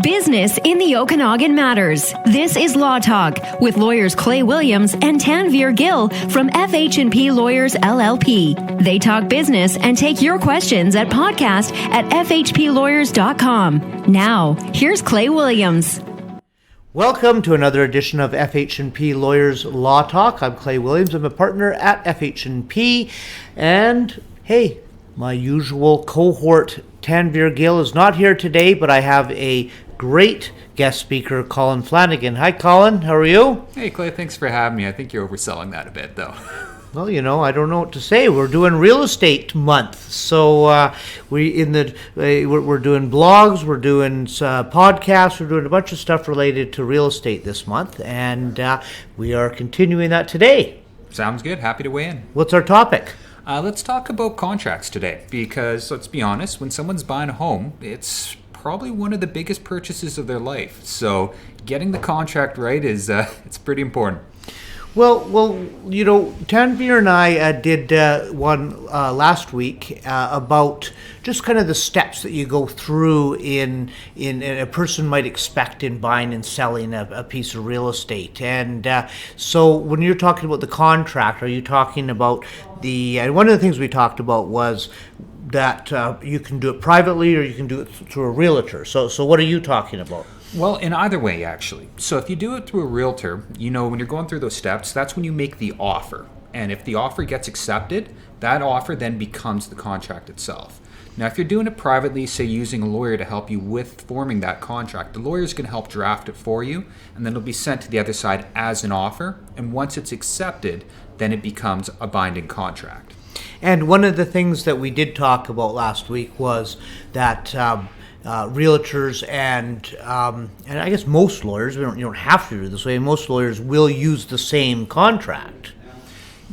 Business in the Okanagan matters. This is LawTalk with lawyers Clay Williams and Tanvir Gill from FH&P Lawyers LLP. They talk business and take your questions at podcast@fhplawyers.com. Now, here's Clay Williams. Welcome to another edition of FH&P Lawyers Law Talk. I'm Clay Williams. I'm a partner at FH&P. And hey, my usual cohort, Tanvir Gill, is not here today, but I have a great guest speaker, Colin Flanagan. Hi, Colin. How are you? Hey, Clay. Thanks for having me. I think you're overselling that a bit, though. Well, you know, I don't know what to say. We're doing real estate month, so we're doing blogs, we're doing podcasts, we're doing a bunch of stuff related to real estate this month, and we are continuing that today. Sounds good. Happy to weigh in. What's our topic? Let's talk about contracts today, because let's be honest, when someone's buying a home, it's probably one of the biggest purchases of their life. So getting the contract right is it's pretty important. Well, you know, Tanvir and I did one last week about just kind of the steps that you go through in a person might expect in buying and selling a piece of real estate. And so when you're talking about the contract, are you talking about one of the things we talked about was that you can do it privately or you can do it through a realtor. So what are you talking about? Well, in either way, actually. So if you do it through a realtor, you know, when you're going through those steps, that's when you make the offer. And if the offer gets accepted, that offer then becomes the contract itself. Now, if you're doing it privately, say using a lawyer to help you with forming that contract, the lawyer's going to help draft it for you, and then it'll be sent to the other side as an offer. And once it's accepted, then it becomes a binding contract. And one of the things that we did talk about last week was that realtors and I guess most lawyers, you don't have to do it this way, most lawyers will use the same contract.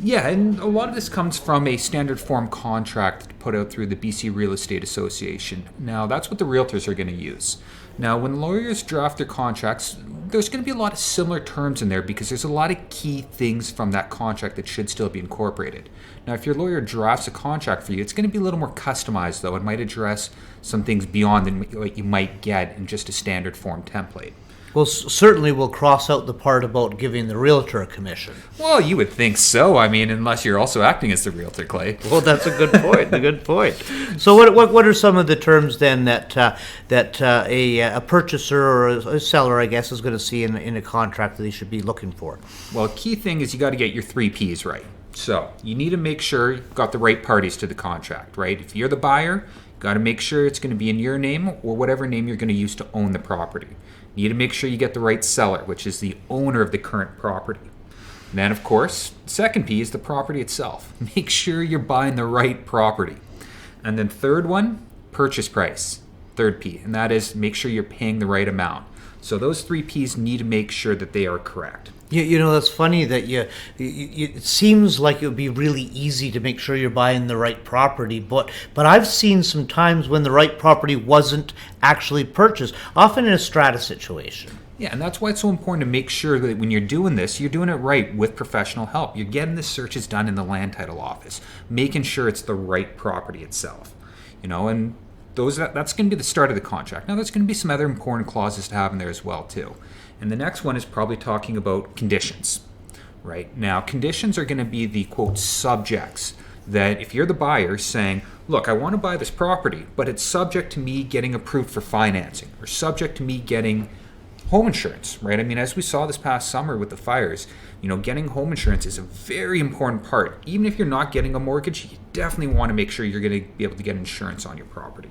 Yeah, and a lot of this comes from a standard form contract put out through the BC Real Estate Association. Now, that's what the realtors are going to use. Now, when lawyers draft their contracts, there's going to be a lot of similar terms in there because there's a lot of key things from that contract that should still be incorporated. Now, if your lawyer drafts a contract for you, it's going to be a little more customized, though. It might address some things beyond than what you might get in just a standard form template. Well, certainly we'll cross out the part about giving the realtor a commission. Well, you would think so. I mean, unless you're also acting as the realtor, Clay. Well, that's a good point. A good point. So, what are some of the terms then that a purchaser or a seller, I guess, is going to see in a contract that they should be looking for? Well, key thing is you got to get your 3 Ps right. So you need to make sure you've got the right parties to the contract, right? If you're the buyer, you got to make sure it's going to be in your name or whatever name you're going to use to own the property. You need to make sure you get the right seller, which is the owner of the current property. And then, of course, second P is the property itself. Make sure you're buying the right property. And then third one, purchase price, third P, and that is make sure you're paying the right amount. So those 3 Ps need to make sure that they are correct. You know, that's funny that it seems like it would be really easy to make sure you're buying the right property, but I've seen some times when the right property wasn't actually purchased, often in a strata situation. Yeah, and that's why it's so important to make sure that when you're doing this, you're doing it right with professional help. You're getting the searches done in the land title office, making sure it's the right property itself. You know, and that's going to be the start of the contract. Now, there's going to be some other important clauses to have in there as well, too. And the next one is probably talking about conditions, right? Now, conditions are going to be the, quote, subjects that if you're the buyer saying, look, I want to buy this property, but it's subject to me getting approved for financing or subject to me getting home insurance, right? I mean, as we saw this past summer with the fires, you know, getting home insurance is a very important part. Even if you're not getting a mortgage, you definitely want to make sure you're going to be able to get insurance on your property.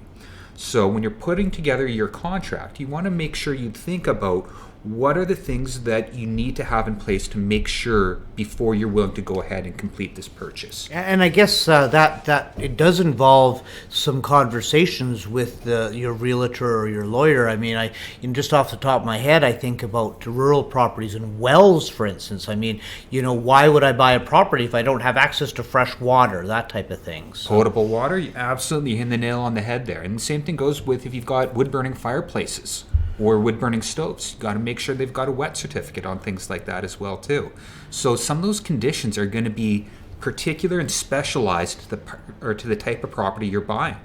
So when you're putting together your contract, you want to make sure you think about what are the things that you need to have in place to make sure before you're willing to go ahead and complete this purchase. And I guess that it does involve some conversations with your realtor or your lawyer. I mean, just off the top of my head, I think about rural properties and wells, for instance. I mean, you know, why would I buy a property if I don't have access to fresh water, that type of thing? So. Potable water, you absolutely hit the nail on the head there. And the same thing goes with if you've got wood-burning fireplaces or wood-burning stoves. You got to make sure they've got a wet certificate on things like that as well, too. So some of those conditions are going to be particular and specialized to the type of property you're buying.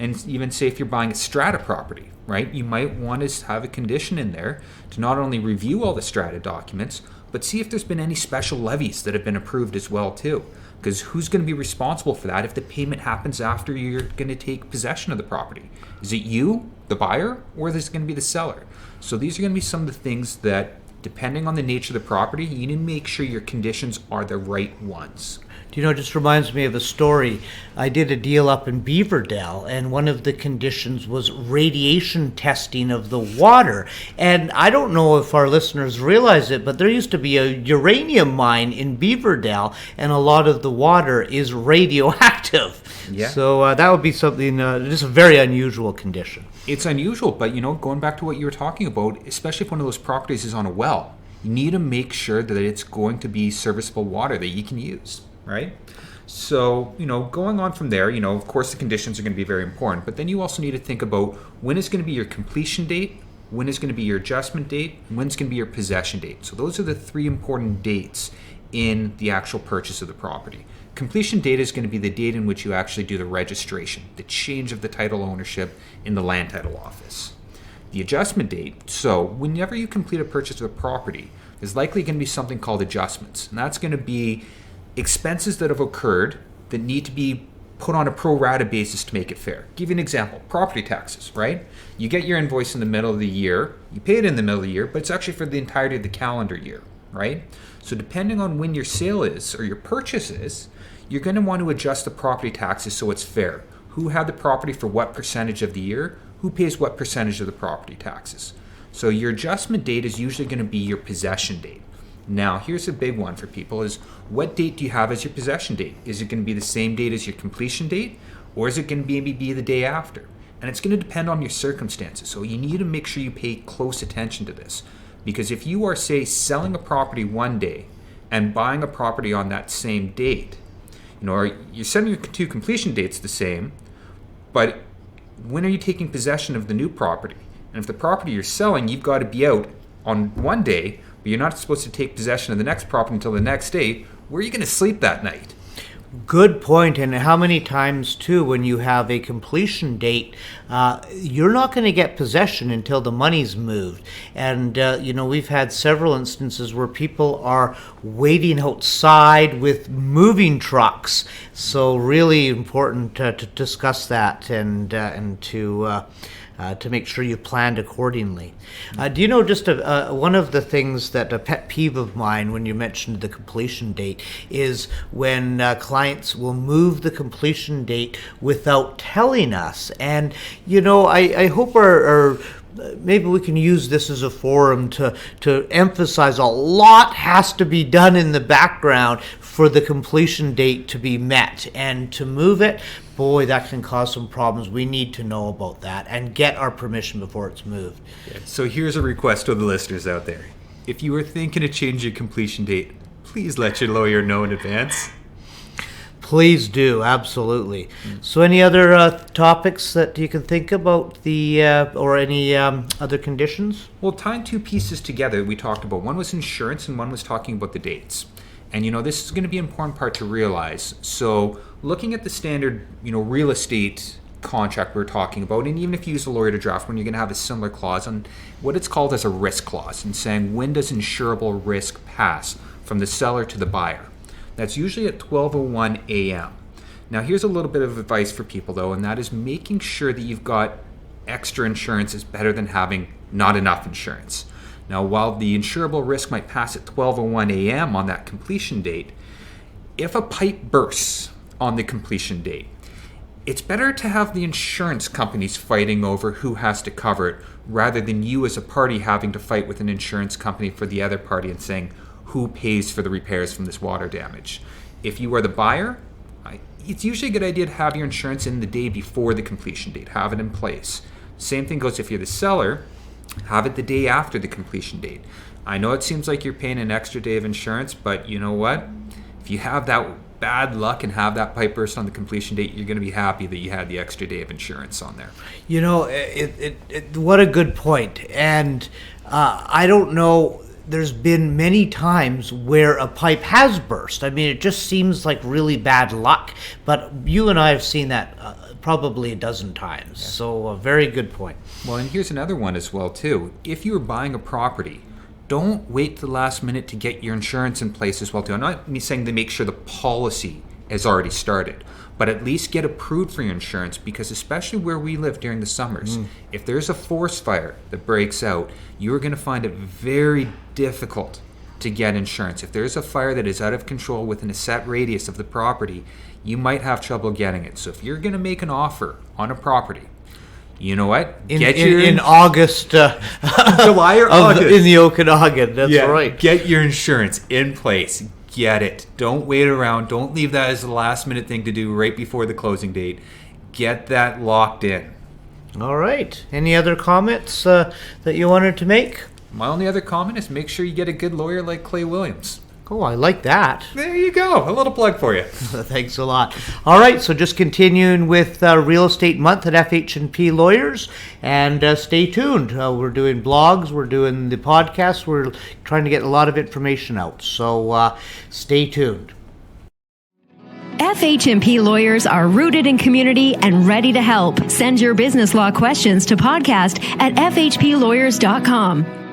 And even say if you're buying a strata property, right, you might want to have a condition in there to not only review all the strata documents, but see if there's been any special levies that have been approved as well too. Because who's going to be responsible for that if the payment happens after you're going to take possession of the property? Is it you, the buyer, or is it going to be the seller? So these are going to be some of the things that, depending on the nature of the property, you need to make sure your conditions are the right ones. Do you know, it just reminds me of a story. I did a deal up in Beaverdale, and one of the conditions was radiation testing of the water. And I don't know if our listeners realize it, but there used to be a uranium mine in Beaverdale, and a lot of the water is radioactive. Yeah. So that would be something, just a very unusual condition. It's unusual, but going back to what you were talking about, especially if one of those properties is on a well, you need to make sure that it's going to be serviceable water that you can use. Right? So, going on from there, of course the conditions are going to be very important, but then you also need to think about when is going to be your completion date, when is going to be your adjustment date, and when's going to be your possession date. So those are the three important dates in the actual purchase of the property. Completion date is going to be the date in which you actually do the registration, the change of the title ownership in the land title office. The adjustment date, so whenever you complete a purchase of a property, there's likely going to be something called adjustments, and that's going to be expenses that have occurred that need to be put on a pro rata basis to make it fair. Give you an example, property taxes, right? You get your invoice in the middle of the year, you pay it in the middle of the year, but it's actually for the entirety of the calendar year, right? So depending on when your sale is or your purchase is, you're going to want to adjust the property taxes so it's fair. Who had the property for what percentage of the year? Who pays what percentage of the property taxes? So your adjustment date is usually going to be your possession date. Now, here's a big one for people is what date do you have as your possession date? Is it going to be the same date as your completion date, or is it going to maybe be the day after? And it's going to depend on your circumstances. So you need to make sure you pay close attention to this. Because if you are, say, selling a property one day and buying a property on that same date, or you're setting your two completion dates the same, but when are you taking possession of the new property? And if the property you're selling, you've got to be out on one day, but you're not supposed to take possession of the next property until the next day, where are you going to sleep that night? Good point. And how many times, too, when you have a completion date, you're not going to get possession until the money's moved. And, we've had several instances where people are waiting outside with moving trucks. So really important to discuss that and to make sure you planned accordingly. Do you know just one of the things that a pet peeve of mine when you mentioned the completion date is when clients will move the completion date without telling us. And, I hope our maybe we can use this as a forum to emphasize a lot has to be done in the background for the completion date to be met. And to move it, boy, that can cause some problems. We need to know about that and get our permission before it's moved. So here's a request to the listeners out there. If you were thinking of changing your completion date, please let your lawyer know in advance. Please do, absolutely. So any other topics that you can think about or any other conditions? Well, tying two pieces together, we talked about one was insurance and one was talking about the dates. And this is going to be an important part to realize. So looking at the standard, real estate contract we're talking about, and even if you use a lawyer to draft one, you're going to have a similar clause on what it's called as a risk clause, and saying when does insurable risk pass from the seller to the buyer. That's usually at 12:01 a.m. Now, here's a little bit of advice for people, though, and that is making sure that you've got extra insurance is better than having not enough insurance. Now, while the insurable risk might pass at 12:01 a.m. on that completion date, if a pipe bursts on the completion date, it's better to have the insurance companies fighting over who has to cover it rather than you as a party having to fight with an insurance company for the other party and saying who pays for the repairs from this water damage. If you are the buyer, it's usually a good idea to have your insurance in the day before the completion date, have it in place. Same thing goes if you're the seller, have it the day after the completion date. I know it seems like you're paying an extra day of insurance, but you know what? If you have that bad luck and have that pipe burst on the completion date, you're going to be happy that you had the extra day of insurance on there. What a good point. And I don't know, there's been many times where a pipe has burst. I mean, it just seems like really bad luck. But you and I have seen that probably a dozen times. Yeah. So a very good point. Well, and here's another one as well too. If you're buying a property, don't wait to the last minute to get your insurance in place as well too. I'm not saying to make sure the policy has already started, but at least get approved for your insurance, because especially where we live during the summers, if there's a forest fire that breaks out, you're going to find it very difficult to get insurance. If there's a fire that is out of control within a set radius of the property, you might have trouble getting it. So if you're going to make an offer on a property, you know what? In August, July or August, in the Okanagan. That's right. Get your insurance in place. Get it. Don't wait around. Don't leave that as the last minute thing to do right before the closing date. Get that locked in. All right. Any other comments that you wanted to make? My only other comment is make sure you get a good lawyer like Clay Williams. Oh, I like that. There you go. A little plug for you. Thanks a lot. All right, so just continuing with Real Estate Month at FH&P Lawyers, and stay tuned. We're doing blogs, we're doing the podcast, we're trying to get a lot of information out, so stay tuned. FH&P Lawyers are rooted in community and ready to help. Send your business law questions to podcast at fhplawyers.com.